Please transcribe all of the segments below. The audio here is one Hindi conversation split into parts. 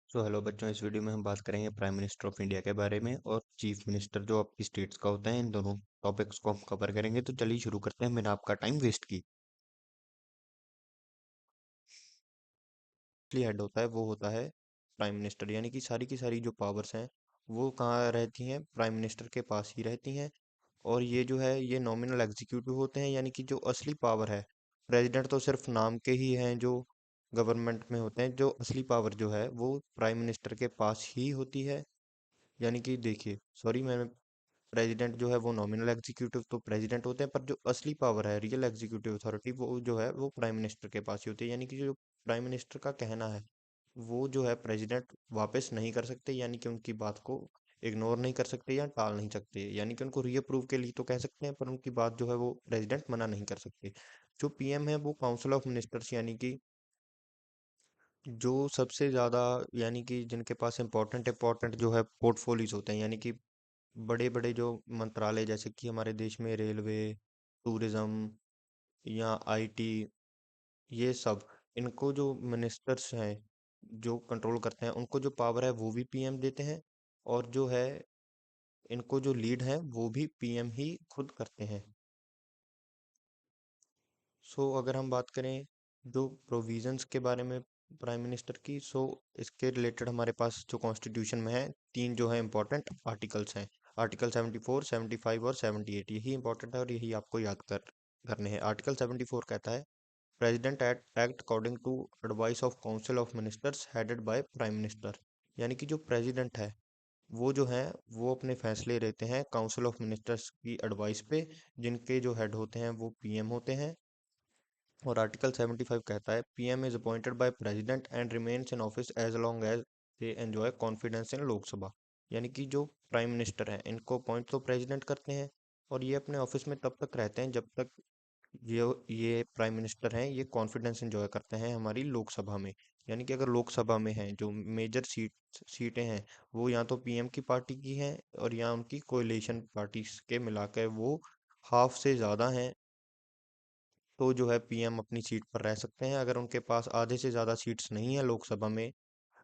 हेलो बच्चों, इस वीडियो में हम बात करेंगे प्राइम मिनिस्टर ऑफ इंडिया के बारे में और चीफ मिनिस्टर जो आपकी स्टेट्स का होता है। इन दोनों टॉपिक्स को हम कवर करेंगे। तो चलिए शुरू करते हैं बिना आपका टाइम वेस्ट की। असली हेड होता है वो होता है प्राइम मिनिस्टर, यानी कि सारी की सारी जो पावर्स हैं वो कहाँ रहती हैं, प्राइम मिनिस्टर के पास ही रहती हैं। और ये जो है ये नॉमिनल एग्जीक्यूटिव होते हैं, यानी कि जो असली पावर है, प्रेसिडेंट तो सिर्फ नाम के ही हैं जो गवर्नमेंट में होते हैं। जो असली पावर जो है वो प्राइम मिनिस्टर के पास ही होती है। यानी कि देखिए, सॉरी, मैंने प्रेसिडेंट जो है वो नॉमिनल एग्जीक्यूटिव तो प्रेसिडेंट होते हैं, पर जो असली पावर है, रियल एग्जीक्यूटिव अथॉरिटी, वो जो है वो प्राइम मिनिस्टर के पास ही होती है। यानी कि जो प्राइम मिनिस्टर का कहना है वो जो है प्रेसिडेंट वापस नहीं कर सकते, यानी कि उनकी बात को इग्नोर नहीं कर सकते या टाल नहीं सकते। यानी कि उनको रीअप्रूव के लिए तो कह सकते हैं, पर उनकी बात जो है वो प्रेसिडेंट मना नहीं कर सकते। जो पीएम है वो काउंसिल ऑफ मिनिस्टर्स, यानी कि जो सबसे ज्यादा, यानी कि जिनके पास इंपॉर्टेंट इंपॉर्टेंट जो है पोर्टफोलियोज होते हैं, यानी कि बड़े बड़े जो मंत्रालय, जैसे कि हमारे देश में रेलवे, टूरिज्म या आईटी, ये सब, इनको जो मिनिस्टर्स हैं जो कंट्रोल करते हैं, उनको जो पावर है वो भी पीएम देते हैं। और जो है इनको जो लीड है वो भी पीएम ही खुद करते हैं। अगर हम बात करें जो प्रोविजंस के बारे में प्राइम मिनिस्टर की, इसके रिलेटेड हमारे पास जो कॉन्स्टिट्यूशन में है, तीन जो है इंपॉर्टेंट आर्टिकल्स हैं। आर्टिकल 74, 75 और 78, यही इंपॉर्टेंट है और यही आपको याद करने हैं। आर्टिकल 74 कहता है, president act according to advice of council of ministers headed by prime minister. यानी कि जो प्रेसिडेंट है वो जो है वो अपने फैसले लेते हैं काउंसिल ऑफ मिनिस्टर्स की एडवाइस पे, जिनके जो हेड होते हैं वो पीएम होते हैं। और आर्टिकल 75 कहता है, PM is appointed by president and remains in office as long as they enjoy confidence in Lok Sabha. यानी कि जो प्राइम मिनिस्टर हैं इनको अपॉइंट तो प्रेसिडेंट करते हैं, और ये अपने ऑफिस में तब तक रहते हैं जब तक ये प्राइम मिनिस्टर हैं ये कॉन्फिडेंस एंजॉय करते हैं हमारी लोकसभा में। यानी कि अगर लोकसभा में हैं जो मेजर सीटें हैं, वो या तो पीएम की पार्टी की हैं और या उनकी कोalition पार्टीज के मिलाकर वो हाफ से ज़्यादा हैं, तो जो है पीएम अपनी सीट पर रह सकते हैं। अगर उनके पास आधे से ज़्यादा सीट्स नहीं है लोकसभा में,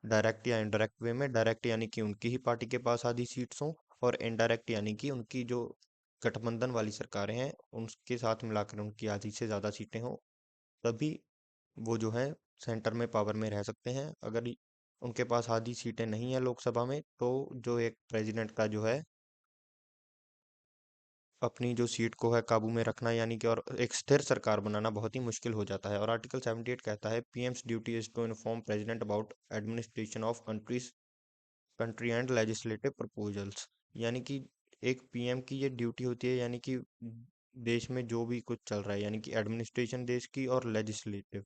डायरेक्ट या इनडायरेक्ट वे में, डायरेक्ट यानी कि उनकी ही पार्टी के पास आधी सीट्स हों, और इनडायरेक्ट यानी कि उनकी जो गठबंधन वाली सरकारें हैं उनके साथ मिलाकर उनकी आधी से ज़्यादा सीटें हों, तभी वो जो है सेंटर में पावर में रह सकते हैं। अगर उनके पास आधी सीटें नहीं है लोकसभा में, तो जो एक प्रेसिडेंट का जो है अपनी जो सीट को है काबू में रखना, यानी कि और एक स्थिर सरकार बनाना बहुत ही मुश्किल हो जाता है। और आर्टिकल 78 कहता है, PM's duty is to inform president about administration of country and legislative proposals. यानी कि एक पीएम की ये ड्यूटी होती है, यानी कि देश में जो भी कुछ चल रहा है, यानी कि एडमिनिस्ट्रेशन देश की और लेजिस्लेटिव,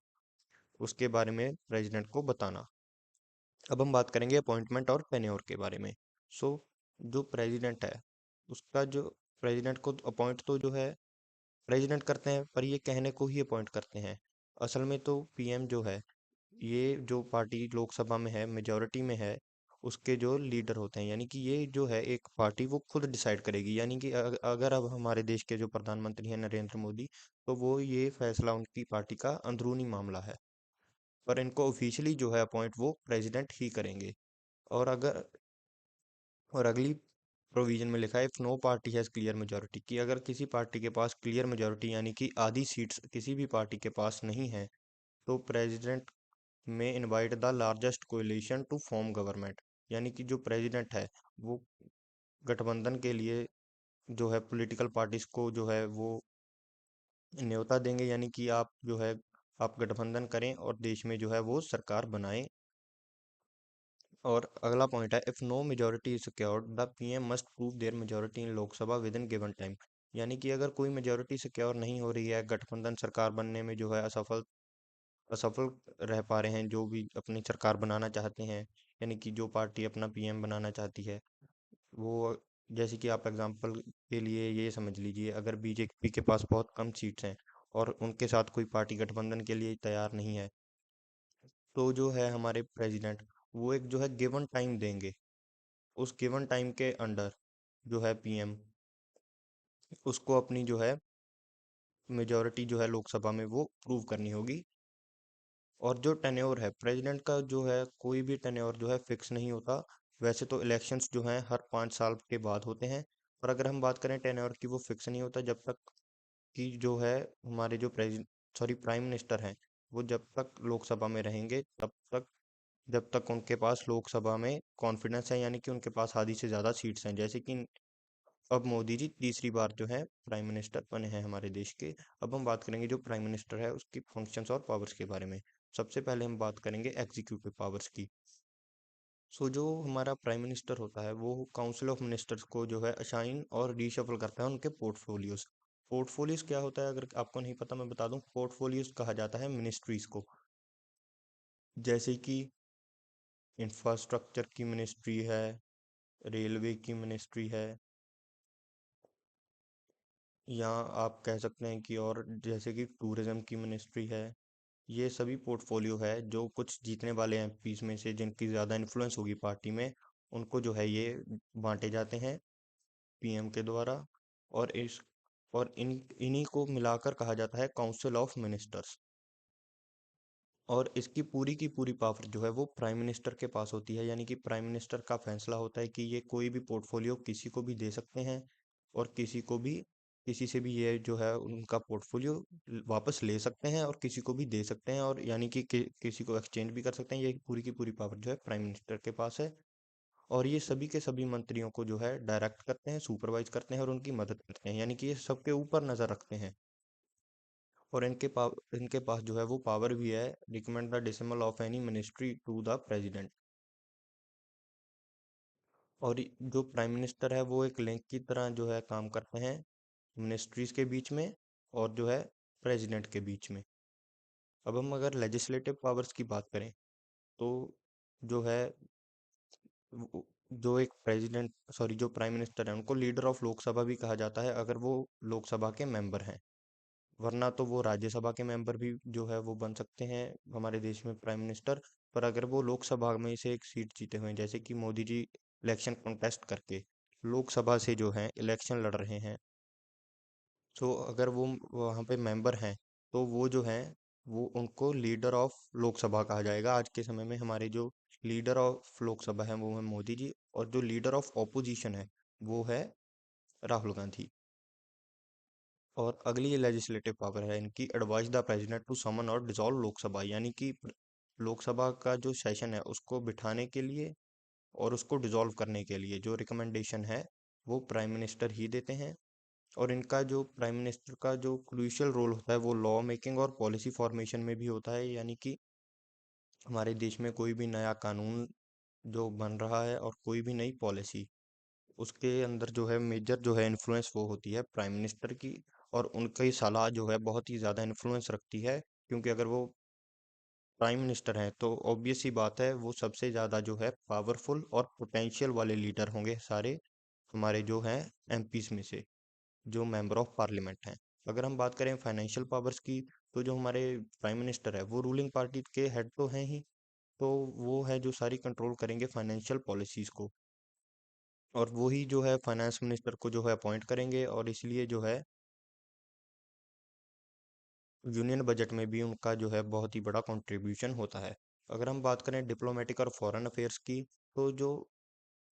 उसके बारे में प्रेसिडेंट को बताना। अब हम बात करेंगे अपॉइंटमेंट और टेन्योर के बारे में। सो जो प्रेसिडेंट है उसका जो प्रेसिडेंट को अपॉइंट तो जो है प्रेसिडेंट करते हैं, पर ये कहने को ही अपॉइंट करते हैं। असल में तो पीएम जो है, ये जो पार्टी लोकसभा में है, मेजोरिटी में है, उसके जो लीडर होते हैं, यानी कि ये जो है एक पार्टी वो खुद डिसाइड करेगी। यानी कि अगर अब हमारे देश के जो प्रधानमंत्री हैं नरेंद्र मोदी, तो वो ये फैसला उनकी पार्टी का अंदरूनी मामला है, पर इनको ऑफिशियली जो है अपॉइंट वो प्रेसिडेंट ही करेंगे। और अगर और अगली प्रोविजन में लिखा है, if no party has clear majority, कि अगर किसी पार्टी के पास क्लियर मेजोरिटी यानी कि आधी सीट्स किसी भी पार्टी के पास नहीं है, तो president may invite the largest coalition to form government. यानी कि जो प्रेसिडेंट है वो गठबंधन के लिए जो है पॉलिटिकल पार्टीज को जो है वो न्योता देंगे, यानी कि आप जो है आप गठबंधन करें और देश में जो है वो सरकार बनाएं। और अगला पॉइंट है, if no majority is secured the PM must prove their majority in Lok Sabha within given time. यानी कि अगर कोई मेजोरिटी सिक्योर नहीं हो रही है, गठबंधन सरकार बनने में जो है असफल असफल रह पा रहे हैं, जो भी अपनी सरकार बनाना चाहते हैं, यानी कि जो पार्टी अपना पीएम बनाना चाहती है वो, जैसे कि आप एग्जांपल के लिए ये समझ लीजिए, अगर बीजेपी के पास बहुत कम सीट्स हैं और उनके साथ कोई पार्टी गठबंधन के लिए तैयार नहीं है, तो जो है हमारे प्रेसिडेंट वो एक जो है गिवन टाइम देंगे। उस गिवन टाइम के अंडर जो है पीएम उसको अपनी जो है मेजोरिटी जो है लोकसभा में वो प्रूव करनी होगी। और जो टेन्योर है प्रेसिडेंट का जो है, कोई भी टेन्योर जो है फिक्स नहीं होता। वैसे तो इलेक्शंस जो हैं हर 5 साल के बाद होते हैं, पर अगर हम बात करें टेन्योर की, वो फिक्स नहीं होता। जब तक कि जो है हमारे जो प्रेसिडेंट, सॉरी, प्राइम मिनिस्टर हैं, वो जब तक लोकसभा में रहेंगे तब तक, जब तक उनके पास लोकसभा में कॉन्फिडेंस है, यानी कि उनके पास आधी से ज़्यादा सीट्स हैं। जैसे कि अब मोदी जी तीसरी बार जो है प्राइम मिनिस्टर बने हैं हमारे देश के। अब हम बात करेंगे जो प्राइम मिनिस्टर है उसकी फंक्शंस और पावर्स के बारे में। सबसे पहले हम बात करेंगे एग्जीक्यूटिव पावर्स की। सो जो हमारा प्राइम मिनिस्टर होता है वो काउंसिल ऑफ मिनिस्टर्स को जो है असाइन और रीशफल करता है उनके पोर्टफोलियोज। पोर्टफोलियोज क्या होता है, अगर आपको नहीं पता मैं बता दूं। पोर्टफोलियोज कहा जाता है मिनिस्ट्रीज को। जैसे कि इंफ्रास्ट्रक्चर की मिनिस्ट्री है, रेलवे की मिनिस्ट्री है, या आप कह सकते हैं कि और जैसे कि टूरिज्म की मिनिस्ट्री है। ये सभी पोर्टफोलियो है जो कुछ जीतने वाले एमपीज में से जिनकी ज़्यादा इन्फ्लुएंस होगी पार्टी में, उनको जो है ये बांटे जाते हैं पीएम के द्वारा। और इस और इन्हीं को मिलाकर कहा जाता है काउंसिल ऑफ मिनिस्टर्स। और इसकी पूरी की पूरी पावर जो है वो प्राइम मिनिस्टर के पास होती है, यानी कि प्राइम मिनिस्टर का फैसला होता है कि ये कोई भी पोर्टफोलियो किसी को भी दे सकते हैं, और किसी से भी ये जो है उनका पोर्टफोलियो वापस ले सकते हैं, और किसी को भी दे सकते हैं, और यानी कि किसी को एक्सचेंज भी कर सकते हैं। ये पूरी की पूरी पावर जो है प्राइम मिनिस्टर के पास है। और ये सभी के सभी मंत्रियों को जो है डायरेक्ट करते हैं, सुपरवाइज करते हैं और उनकी मदद करते हैं, यानी कि ये सबके ऊपर नजर रखते हैं। और इनके पास जो है वो पावर भी है, recommend the dismissal of any ministry to the president. और जो प्राइम मिनिस्टर है वो एक लिंक की तरह जो है काम करते हैं मिनिस्ट्रीज के बीच में और जो है प्रेसिडेंट के बीच में। अब हम अगर लेजिस्लेटिव पावर्स की बात करें तो जो है जो एक प्रेसिडेंट, सॉरी, जो प्राइम मिनिस्टर है उनको लीडर ऑफ लोकसभा भी कहा जाता है अगर वो लोकसभा के मेंबर हैं। वरना तो वो राज्यसभा के मेंबर भी जो है वो बन सकते हैं हमारे देश में प्राइम मिनिस्टर। पर अगर वो लोकसभा में से एक सीट जीते हुए हैं, जैसे कि मोदी जी इलेक्शन कंटेस्ट करके लोकसभा से जो है इलेक्शन लड़ रहे हैं, तो अगर वो वहाँ पे मेंबर हैं तो वो जो हैं वो उनको लीडर ऑफ लोकसभा कहा जाएगा। आज के समय में हमारे जो लीडर ऑफ लोकसभा है वो है मोदी जी, और जो लीडर ऑफ ऑपोजिशन है वो है राहुल गांधी। और अगली लेजिस्लेटिव पावर है इनकी, advise the president to someone और डिसॉल्व लोकसभा, यानी कि लोकसभा का जो सेशन है उसको बिठाने के लिए और उसको डिसॉल्व करने के लिए जो रिकमेंडेशन है वो प्राइम मिनिस्टर ही देते हैं। और इनका जो प्राइम मिनिस्टर का जो क्रूशियल रोल होता है वो लॉ मेकिंग और पॉलिसी फॉर्मेशन में भी होता है, यानी कि हमारे देश में कोई भी नया कानून जो बन रहा है और कोई भी नई पॉलिसी, उसके अंदर जो है मेजर जो है इन्फ्लुएंस वो होती है प्राइम मिनिस्टर की। और उनकी सलाह जो है बहुत ही ज़्यादा इन्फ्लुएंस रखती है, क्योंकि अगर वो प्राइम मिनिस्टर हैं तो ऑब्वियस सी बात है वो सबसे ज़्यादा जो है पावरफुल और पोटेंशियल वाले लीडर होंगे सारे हमारे जो हैं एमपीज में से, जो मेंबर ऑफ पार्लियामेंट हैं। अगर हम बात करें फाइनेंशियल पावर्स की, तो जो हमारे प्राइम मिनिस्टर है वो रूलिंग पार्टी के हेड तो हैं ही, तो वो है जो सारी कंट्रोल करेंगे फाइनेंशियल पॉलिसीज को। और वो ही जो है फाइनेंस मिनिस्टर को जो है अपॉइंट करेंगे, और इसलिए जो है यूनियन बजट में भी उनका जो है बहुत ही बड़ा कंट्रीब्यूशन होता है। अगर हम बात करें डिप्लोमेटिक और फॉरेन अफेयर्स की, तो जो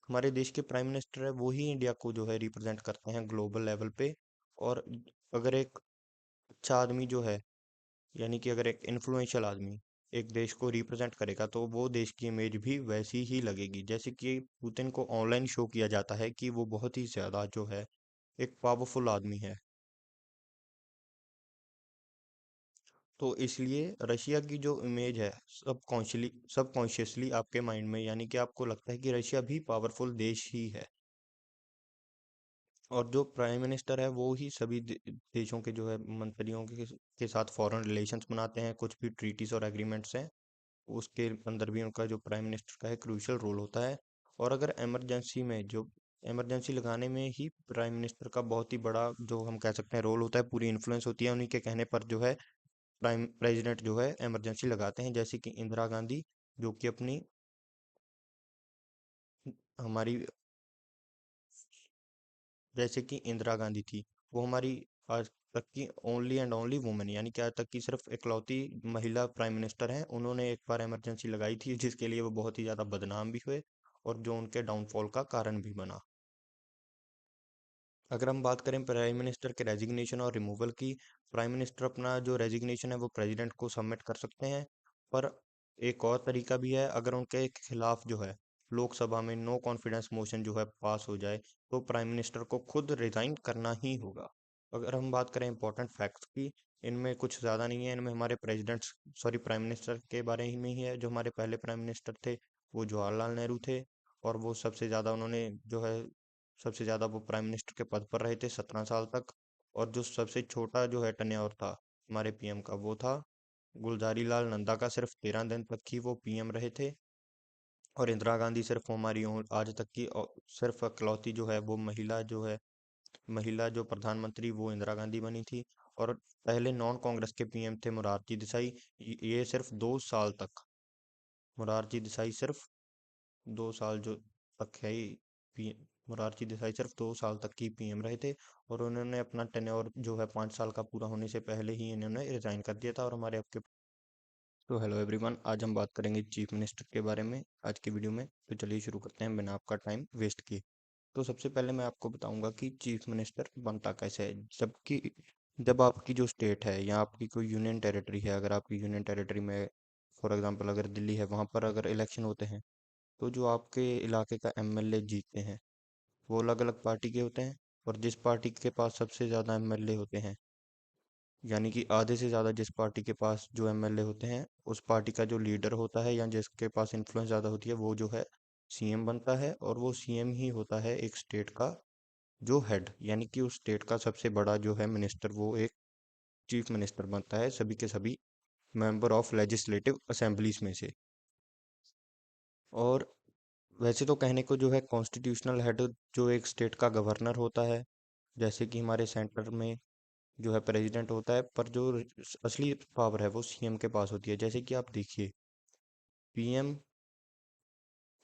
हमारे देश के प्राइम मिनिस्टर है वो ही इंडिया को जो है रिप्रेजेंट करते हैं ग्लोबल लेवल पे। और अगर एक अच्छा आदमी जो है, यानी कि अगर एक इन्फ्लुएंशियल आदमी एक देश को रिप्रेजेंट करेगा तो वो देश की इमेज भी वैसी ही लगेगी। जैसे कि पुतिन को ऑनलाइन शो किया जाता है कि वो बहुत ही ज्यादा जो है एक पावरफुल आदमी है। तो इसलिए रशिया की जो इमेज है सबकॉन्शियसली आपके माइंड में, यानी कि आपको लगता है कि रशिया भी पावरफुल देश ही है। और जो प्राइम मिनिस्टर है वो ही सभी देशों के जो है मंत्रियों के साथ फॉरेन रिलेशंस बनाते हैं। कुछ भी ट्रीटीज और एग्रीमेंट्स हैं उसके अंदर भी उनका जो प्राइम मिनिस्टर का है क्रूशियल रोल होता है। और अगर इमरजेंसी में जो इमरजेंसी लगाने में ही प्राइम मिनिस्टर का बहुत ही बड़ा जो हम कह सकते हैं रोल होता है, पूरी इन्फ्लुएंस होती है उन्हीं के कहने पर जो है प्राइम प्रेसिडेंट जो है इमरजेंसी लगाते हैं। जैसे कि इंदिरा गांधी, जो कि अपनी हमारी जैसे कि इंदिरा गांधी थी, वो हमारी तक कि ओनली एंड ओनली वुमेन, यानी कि आज तक की सिर्फ इकलौती महिला प्राइम मिनिस्टर हैं। उन्होंने एक बार इमरजेंसी लगाई थी जिसके लिए वो बहुत ही ज़्यादा बदनाम भी हुए और जो उनके डाउनफॉल का कारण भी बना। अगर हम बात करें प्राइम मिनिस्टर के रेजिग्नेशन और रिमूवल की, प्राइम मिनिस्टर अपना जो रेजिग्नेशन है वो प्रेसिडेंट को सबमिट कर सकते हैं। पर एक और तरीका भी है, अगर उनके खिलाफ जो है लोकसभा में नो कॉन्फिडेंस मोशन जो है पास हो जाए तो प्राइम मिनिस्टर को खुद रिजाइन करना ही होगा। अगर हम बात करें इंपॉर्टेंट फैक्ट्स की, इनमें कुछ ज़्यादा नहीं है, इनमें हमारे प्रेसिडेंट सॉरी प्राइम मिनिस्टर के बारे ही में ही है। जो हमारे पहले प्राइम मिनिस्टर थे वो जवाहरलाल नेहरू थे, और वो सबसे ज़्यादा उन्होंने जो है सबसे ज़्यादा वो प्राइम मिनिस्टर के पद पर रहे थे 17 साल तक। और जो सबसे छोटा जो है टन्योर था हमारे पीएम का, वो था गुलजारी लाल नंदा का, सिर्फ 13 दिन तक ही वो पीएम रहे थे। और इंदिरा गांधी सिर्फ हमारी आज तक की सिर्फ इकलौती जो है वो महिला जो है, महिला जो प्रधानमंत्री वो इंदिरा गांधी बनी थी। और पहले नॉन कांग्रेस के पीएम थे मोरारजी देसाई। ये सिर्फ 2 साल तक, मोरारजी देसाई सिर्फ 2 साल जो तक है ही पी मोरारजी देसाई सिर्फ 2 साल तक ही पीएम रहे थे। और उन्होंने अपना टेन्योर जो है 5 साल का पूरा होने से पहले ही इन्होंने रिजाइन कर दिया था। और हमारे आपके तो हेलो एवरीवन, आज हम बात करेंगे चीफ मिनिस्टर के बारे में आज की वीडियो में। तो चलिए शुरू करते हैं बिना आपका टाइम वेस्ट किए। तो सबसे पहले मैं आपको बताऊंगा कि चीफ मिनिस्टर बनता कैसे है। जब आपकी जो स्टेट है या आपकी कोई यूनियन टेरिटरी है, अगर आपकी यूनियन टेरिटरी में फॉर एग्जांपल अगर दिल्ली है, वहां पर अगर इलेक्शन होते हैं तो जो आपके इलाके का एमएलए जीतते हैं वो अलग अलग पार्टी के होते हैं। और जिस पार्टी के पास सबसे ज़्यादा एमएलए होते हैं, यानी कि आधे से ज़्यादा जिस पार्टी के पास जो एमएलए होते हैं, उस पार्टी का जो लीडर होता है या जिसके पास इन्फ्लुएंस ज़्यादा होती है वो जो है सीएम बनता है। और वो सीएम ही होता है एक स्टेट का जो हेड, यानी कि उस स्टेट का सबसे बड़ा जो है मिनिस्टर, वो एक चीफ मिनिस्टर बनता है सभी के सभी मेंबर ऑफ लेजिस्लेटिव असेंबलीज में से। और वैसे तो कहने को जो है कॉन्स्टिट्यूशनल हेड जो एक स्टेट का गवर्नर होता है, जैसे कि हमारे सेंटर में जो है प्रेसिडेंट होता है, पर जो असली पावर है वो सीएम के पास होती है। जैसे कि आप देखिए, पीएम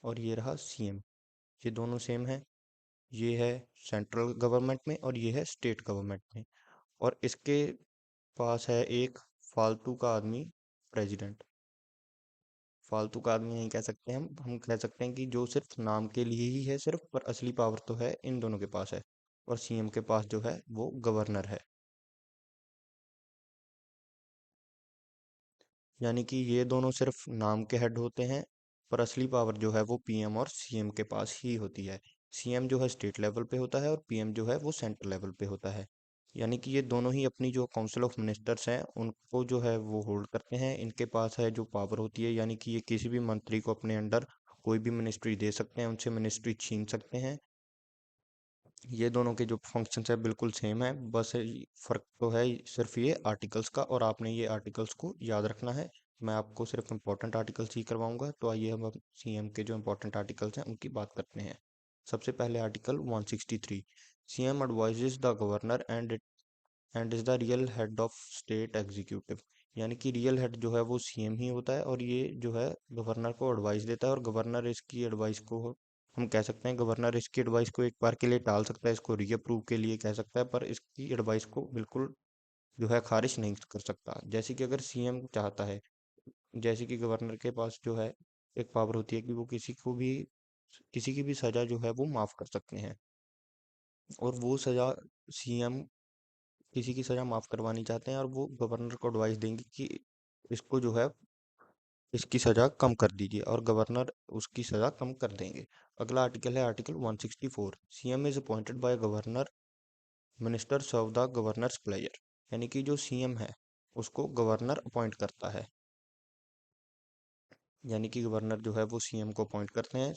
और ये रहा सीएम, ये दोनों सेम है। ये है सेंट्रल गवर्नमेंट में और ये है स्टेट गवर्नमेंट में। और इसके पास है एक फालतू का आदमी, प्रेसिडेंट। फालतू का आदमी नहीं कह सकते, हम कह सकते हैं कि जो सिर्फ नाम के लिए ही है सिर्फ, पर असली पावर तो है इन दोनों के पास है। और सीएम के पास जो है वो गवर्नर है। यानी कि ये दोनों सिर्फ नाम के हेड होते हैं, पर असली पावर जो है वो पीएम और सीएम के पास ही होती है। सीएम जो है स्टेट लेवल पे होता है और पीएम जो है वो सेंट्रल लेवल पे होता है। यानी कि ये दोनों ही अपनी जो काउंसिल ऑफ मिनिस्टर्स हैं उनको जो है वो होल्ड करते हैं। इनके पास है जो पावर होती है, यानी कि ये किसी भी मंत्री को अपने अंडर कोई भी मिनिस्ट्री दे सकते हैं, उनसे मिनिस्ट्री छीन सकते हैं। ये दोनों के जो फंक्शंस है बिल्कुल सेम है, बस फर्क तो है सिर्फ ये आर्टिकल्स का। और आपने ये आर्टिकल्स को याद रखना है। मैं आपको सिर्फ इम्पोर्टेंट आर्टिकल्स ही करवाऊंगा। तो आइए हम अब सीएम के जो इम्पोर्टेंट आर्टिकल्स हैं उनकी बात करते हैं। सबसे पहले article 163, CM advises the governor and is the real head of state executive. यानी कि रियल हेड जो है वो सीएम ही होता है, और ये जो है गवर्नर को एडवाइस देता है। और गवर्नर इसकी एडवाइस को, हम कह सकते हैं गवर्नर इसकी एडवाइस को एक बार के लिए टाल सकता है, इसको रीअप्रूव के लिए कह सकता है, पर इसकी एडवाइस को बिल्कुल जो है खारिज नहीं कर सकता। जैसे कि अगर सीएम चाहता है, जैसे कि गवर्नर के पास जो है एक पावर होती है कि वो किसी की भी सजा जो है वो माफ कर सकते हैं। और वो सजा सीएम किसी की सजा माफ करवानी चाहते हैं और वो गवर्नर को एडवाइस देंगे कि इसको जो है इसकी सजा कम कर दीजिए, और गवर्नर उसकी सजा कम कर देंगे। अगला आर्टिकल है article 164, CM is appointed by governor, minister serve the governor's pleasure. यानी कि जो सीएम है उसको गवर्नर अपॉइंट करता है। यानी कि गवर्नर जो है वो सीएम को अपॉइंट करते हैं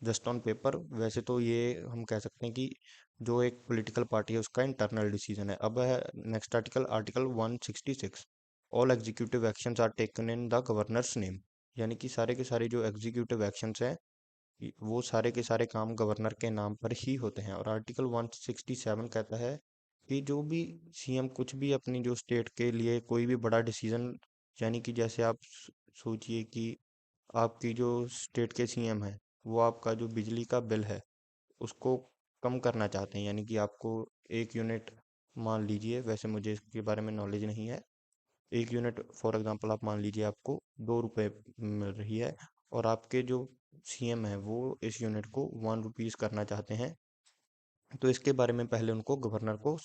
जस्ट ऑन पेपर। वैसे तो ये हम कह सकते हैं कि जो एक पॉलिटिकल पार्टी है उसका इंटरनल डिसीजन है। अब है next article, article 166, all executive actions are taken in the governor's name. यानी कि सारे के सारे जो एग्जीक्यूटिव एक्शंस हैं वो सारे के सारे काम गवर्नर के नाम पर ही होते हैं। और आर्टिकल 167 कहता है कि जो भी सीएम कुछ भी अपनी जो स्टेट के लिए कोई भी बड़ा डिसीजन, यानी कि जैसे आप सोचिए कि आपकी जो स्टेट के सीएम है वो आपका जो बिजली का बिल है उसको कम करना चाहते हैं, यानी कि आपको 1 यूनिट मान लीजिए, वैसे मुझे इसके बारे में नॉलेज नहीं है, 1 यूनिट फॉर एग्जांपल आप मान लीजिए आपको 2 रुपए मिल रही है, और आपके जो सीएम है वो इस यूनिट को 1 रुपीज करना चाहते हैं। तो इसके बारे में पहले उनको गवर्नर को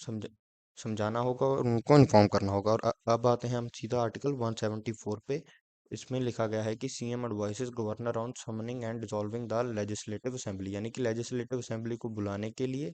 समझाना होगा और उनको इन्फॉर्म करना होगा। और अब आते हैं हम सीधा आर्टिकल 174 पे। इसमें लिखा गया है कि CM advices governor on summoning and dissolving the legislative assembly, यानी कि लेजिस्लेटिव असेंबली को बुलाने के लिए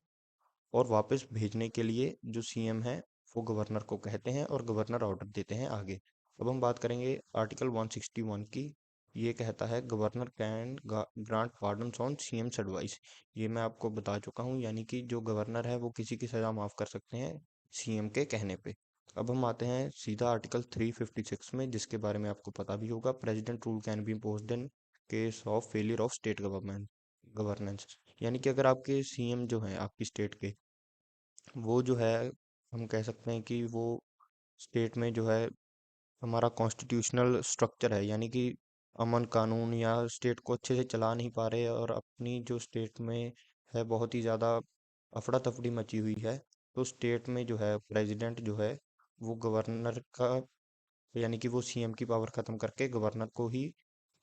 और वापस भेजने के लिए जो सीएम है वो गवर्नर को कहते हैं, और गवर्नर ऑर्डर देते हैं आगे। अब हम बात करेंगे आर्टिकल 161 की। ये कहता है governor can grant pardons on CM's advice. ये मैं आपको बता चुका हूँ, यानी कि जो गवर्नर है वो किसी की सजा माफ कर सकते हैं सीएम के कहने पे। अब हम आते हैं सीधा आर्टिकल 356 में, जिसके बारे में आपको पता भी होगा। President rule can be imposed in case of failure of state government governance, यानी कि अगर आपके सीएम जो हैं आपकी स्टेट के, वो जो है, हम कह सकते हैं कि वो स्टेट में जो है हमारा कॉन्स्टिट्यूशनल स्ट्रक्चर है, यानी कि अमन कानून या स्टेट को अच्छे से चला नहीं पा रहे, और अपनी जो स्टेट में है बहुत ही ज़्यादा अफड़ा तफड़ी मची हुई है, तो स्टेट में जो है प्रेसिडेंट जो है वो गवर्नर का, यानी कि वो सीएम की पावर खत्म करके गवर्नर को ही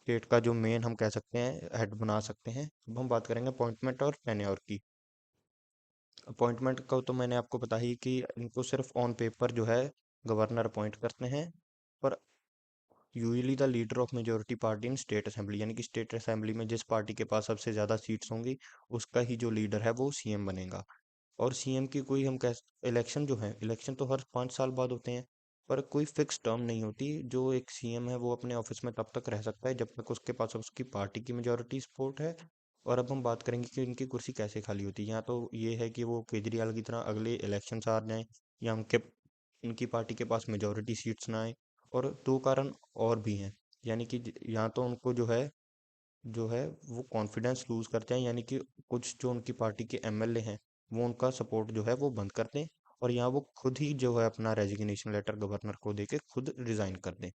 स्टेट का जो मेन हम कह सकते हैं हेड बना सकते हैं। अब हम बात करेंगे अपॉइंटमेंट और टेन्योर की। अपॉइंटमेंट का तो मैंने आपको बता ही कि इनको सिर्फ ऑन पेपर जो है गवर्नर अपॉइंट करते हैं, पर usually the leader of majority party in state assembly, यानी कि स्टेट असेंबली में जिस पार्टी के पास सबसे ज़्यादा सीट्स होंगी उसका ही जो लीडर है वो सीएम बनेगा। और सीएम की कोई हम कह इलेक्शन जो है, इलेक्शन तो हर 5 साल बाद होते हैं, पर कोई फिक्स टर्म नहीं होती। जो एक सीएम है वो अपने ऑफिस में तब तक रह सकता है जब तक उसके पास उसकी पार्टी की मेजोरिटी सपोर्ट है। और अब हम बात करेंगे कि इनकी कुर्सी कैसे खाली होती है। यहाँ तो ये है कि वो केजरीवाल की तरह अगले इलेक्शन आ जाएं, या उनके उनकी पार्टी के पास मेजोरिटी सीट्स ना आए। और दो कारण और भी हैं, यानी कि यहाँ तो उनको जो है वो कॉन्फिडेंस लूज करते हैं, यानी कि कुछ जो उनकी पार्टी के एमएलए हैं वो उनका सपोर्ट जो है वो बंद कर दें, और यहाँ वो खुद ही जो है अपना रेजिग्नेशन लेटर गवर्नर को देके खुद रिजाइन कर दें।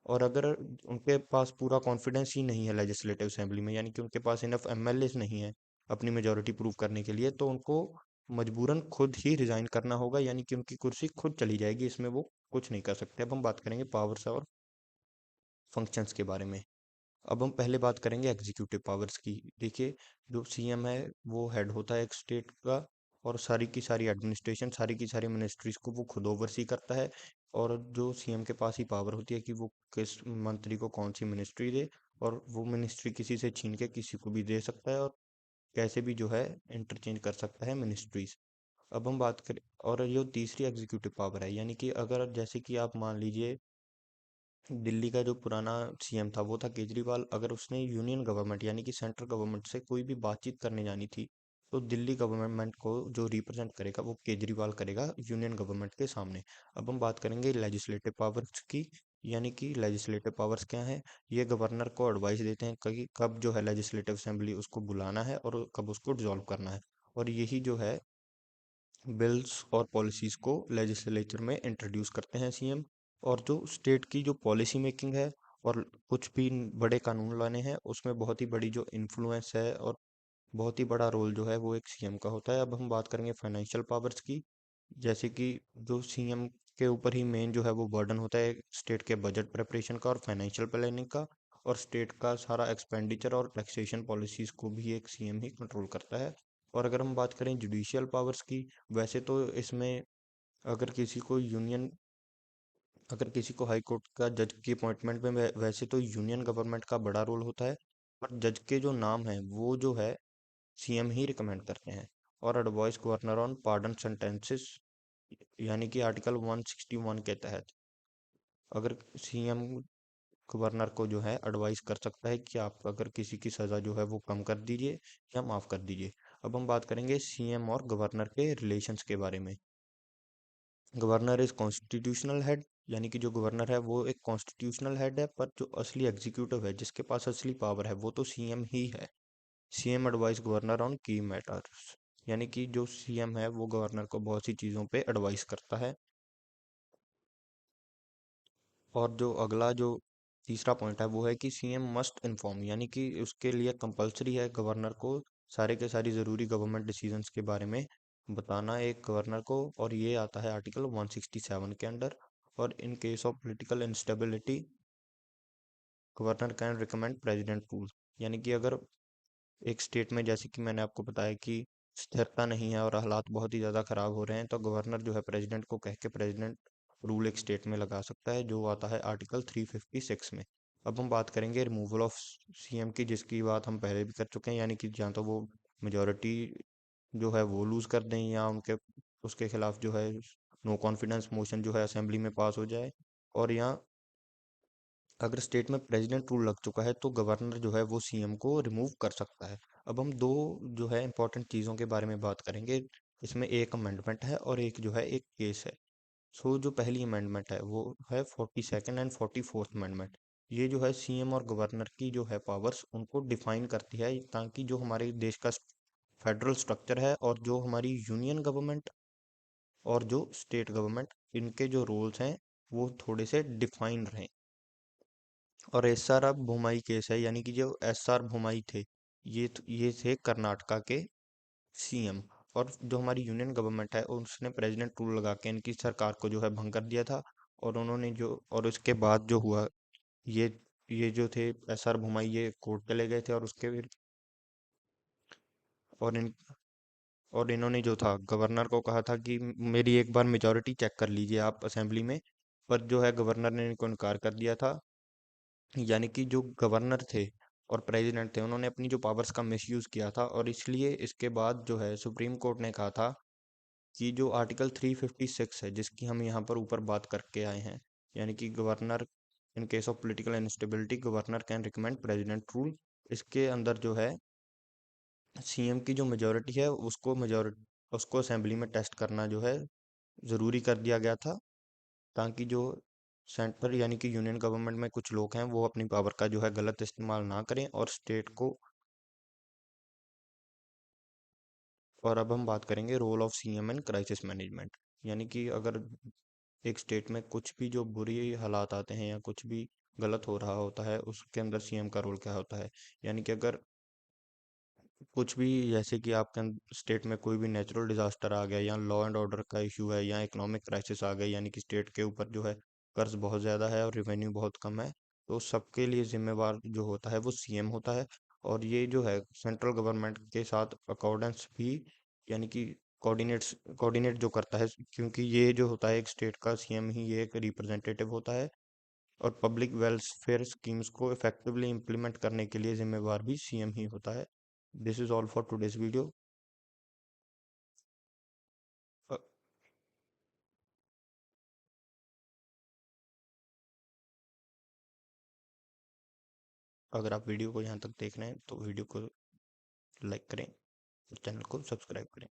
और अगर उनके पास पूरा कॉन्फिडेंस ही नहीं है लेजिस्लेटिव असेंबली में, यानी कि उनके पास इनफ एमएलए नहीं है अपनी मेजोरिटी प्रूव करने के लिए, तो उनको मजबूरन खुद ही रिजाइन करना होगा, यानी कि उनकी कुर्सी खुद चली जाएगी, इसमें वो कुछ नहीं कर सकते। अब हम बात करेंगे पावर्स और फंक्शंस के बारे में। अब हम पहले बात करेंगे एग्जीक्यूटिव पावर्स की। देखिए, जो सीएम है वो हेड होता है एक स्टेट का, और सारी की सारी एडमिनिस्ट्रेशन, सारी की सारी मिनिस्ट्रीज को वो खुद ओवरसी करता है। और जो सीएम के पास ही पावर होती है कि वो किस मंत्री को कौन सी मिनिस्ट्री दे, और वो मिनिस्ट्री किसी से छीन के किसी को भी दे सकता है, और कैसे भी जो है इंटरचेंज कर सकता है मिनिस्ट्रीज। अब हम बात करें, और ये तीसरी एग्जीक्यूटिव पावर है, यानी कि अगर जैसे कि आप मान लीजिए दिल्ली का जो पुराना सीएम था वो था केजरीवाल, अगर उसने यूनियन गवर्नमेंट यानी कि सेंट्रल गवर्नमेंट से कोई भी बातचीत करने जानी थी, तो दिल्ली गवर्नमेंट को जो रिप्रेजेंट करेगा वो केजरीवाल करेगा यूनियन गवर्नमेंट के सामने। अब हम बात करेंगे लेजिस्लेटिव पावर्स की, यानी कि लेजिस्लेटिव पावर्स क्या है। ये गवर्नर को एडवाइस देते हैं कि कब जो है लेजिस्लेटिव असेंबली उसको बुलाना है और कब उसको डिसॉल्व करना है। और यही जो है बिल्स और पॉलिसीज को लेजिस्लेचर में इंट्रोड्यूस करते हैं सीएम। और जो स्टेट की जो पॉलिसी मेकिंग है और कुछ भी बड़े कानून लाने हैं, उसमें बहुत ही बड़ी जो इन्फ्लुएंस है और बहुत ही बड़ा रोल जो है वो एक सीएम का होता है। अब हम बात करेंगे फाइनेंशियल पावर्स की। जैसे कि जो सीएम के ऊपर ही मेन जो है वो बर्डन होता है स्टेट के बजट प्रिपरेशन का और फाइनेंशियल प्लानिंग का, और स्टेट का सारा एक्सपेंडिचर और टैक्सेशन पॉलिसीज को भी एक सीएम ही कंट्रोल करता है। और अगर हम बात करें जुडिशियल पावर्स की, वैसे तो इसमें अगर किसी को यूनियन अगर किसी को हाई कोर्ट का जज की अपॉइंटमेंट में वैसे तो यूनियन गवर्नमेंट का बड़ा रोल होता है, पर जज के जो नाम है वो जो है सीएम ही रिकमेंड करते हैं। और advice governor on pardon sentences, यानी कि आर्टिकल 161 के तहत अगर सीएम गवर्नर को जो है एडवाइस कर सकता है कि आप अगर किसी की सज़ा जो है वो कम कर दीजिए या माफ़ कर दीजिए। अब हम बात करेंगे सीएम और गवर्नर के रिलेशंस के बारे में। गवर्नर इज कॉन्स्टिट्यूशनल हेड, यानी कि जो गवर्नर है वो एक कॉन्स्टिट्यूशनल हेड है, पर जो असली एग्जीक्यूटिव है जिसके पास असली पावर है वो तो सीएम ही है। सीएम एडवाइस गवर्नर ऑन की मैटर्स, यानी कि जो सीएम है वो गवर्नर को बहुत सी चीज़ों पे एडवाइस करता है। और जो अगला जो तीसरा पॉइंट है वो है कि सीएम मस्ट इन्फॉर्म, यानी कि उसके लिए कंपलसरी है गवर्नर को सारे के सारी ज़रूरी गवर्नमेंट डिसीजंस के बारे में बताना एक गवर्नर को, और ये आता है आर्टिकल 167 के अंडर। और in case of political instability governor can recommend president rule, यानी कि अगर एक स्टेट में, जैसे कि मैंने आपको बताया कि स्थिरता नहीं है और हालात बहुत ही ज़्यादा खराब हो रहे हैं, तो गवर्नर जो है प्रेसिडेंट को कह के प्रेसिडेंट रूल एक स्टेट में लगा सकता है, जो आता है आर्टिकल 356 में। अब हम बात करेंगे रिमूवल ऑफ सीएम की, जिसकी बात हम पहले भी कर चुके हैं, यानी कि या तो वो मेजोरिटी जो है वो लूज कर दें, या उनके उसके खिलाफ जो है नो कॉन्फिडेंस मोशन जो है असेंबली में पास हो जाए। और यहाँ अगर स्टेट में प्रेसिडेंट रूल लग चुका है तो गवर्नर जो है वो सीएम को रिमूव कर सकता है। अब हम दो जो है इंपॉर्टेंट चीज़ों के बारे में बात करेंगे। इसमें एक अमेंडमेंट है और एक जो है एक केस है। सो जो पहली अमेंडमेंट है वो है 42nd एंड 44th अमेंडमेंट। ये जो है सीएम और गवर्नर की जो है पावर्स उनको डिफाइन करती है, ताकि जो हमारे देश का फेडरल स्ट्रक्चर है और जो हमारी यूनियन गवर्नमेंट और जो स्टेट गवर्नमेंट, इनके जो रोल्स हैं वो थोड़े से डिफाइन रहें। और एस आर भूमाई केस है, यानी कि जो एस आर भूमाई थे, ये थे कर्नाटका के सीएम। और जो हमारी यूनियन गवर्नमेंट है उसने प्रेसिडेंट रूल लगा के इनकी सरकार को जो है भंग कर दिया था। और उन्होंने जो, और उसके बाद जो हुआ, ये ये जो थे एस आर भूमाई, ये कोर्ट चले गए थे, और उसके और इन और इन्होंने जो था गवर्नर को कहा था कि मेरी एक बार मेजोरिटी चेक कर लीजिए आप असेंबली में। पर जो है गवर्नर ने इनको इनकार कर दिया था। यानी कि जो गवर्नर थे और प्रेसिडेंट थे, उन्होंने अपनी जो पावर्स का मिसयूज किया था, और इसलिए इसके बाद जो है सुप्रीम कोर्ट ने कहा था कि जो आर्टिकल 356 है, जिसकी हम यहाँ पर ऊपर बात करके आए हैं, यानी कि governor in case of political instability governor can recommend president rule, इसके अंदर जो है सीएम की जो मेजोरिटी है उसको असेंबली में टेस्ट करना जो है ज़रूरी कर दिया गया था, ताकि जो सेंटर यानी कि यूनियन गवर्नमेंट में कुछ लोग हैं वो अपनी पावर का जो है गलत इस्तेमाल ना करें और स्टेट को। और अब हम बात करेंगे role of CM in crisis management, यानी कि अगर एक स्टेट में कुछ भी जो बुरी हालात आते हैं या कुछ भी गलत हो रहा होता है, उसके अंदर सीएम का रोल क्या होता है। यानी कि अगर कुछ भी, जैसे कि आपके स्टेट में कोई भी नेचुरल डिजास्टर आ गया, या लॉ एंड ऑर्डर का इशू है, या इकोनॉमिक क्राइसिस आ गई, यानी कि स्टेट के ऊपर जो है कर्ज बहुत ज़्यादा है और रेवेन्यू बहुत कम है, तो सबके लिए जिम्मेवार जो होता है वो सीएम होता है। और ये जो है सेंट्रल गवर्नमेंट के साथ अकॉर्डेंस भी, यानी कि कोऑर्डिनेट जो करता है, क्योंकि ये जो होता है एक स्टेट का सीएम ही ये एक रिप्रेजेंटेटिव होता है। और पब्लिक वेलफेयर स्कीम्स को इफेक्टिवली इम्प्लीमेंट करने के लिए जिम्मेवार भी सीएम ही होता है। This is all for today's video. अगर आप वीडियो को यहाँ तक देख रहे हैं तो वीडियो को लाइक करें और चैनल को सब्सक्राइब करें।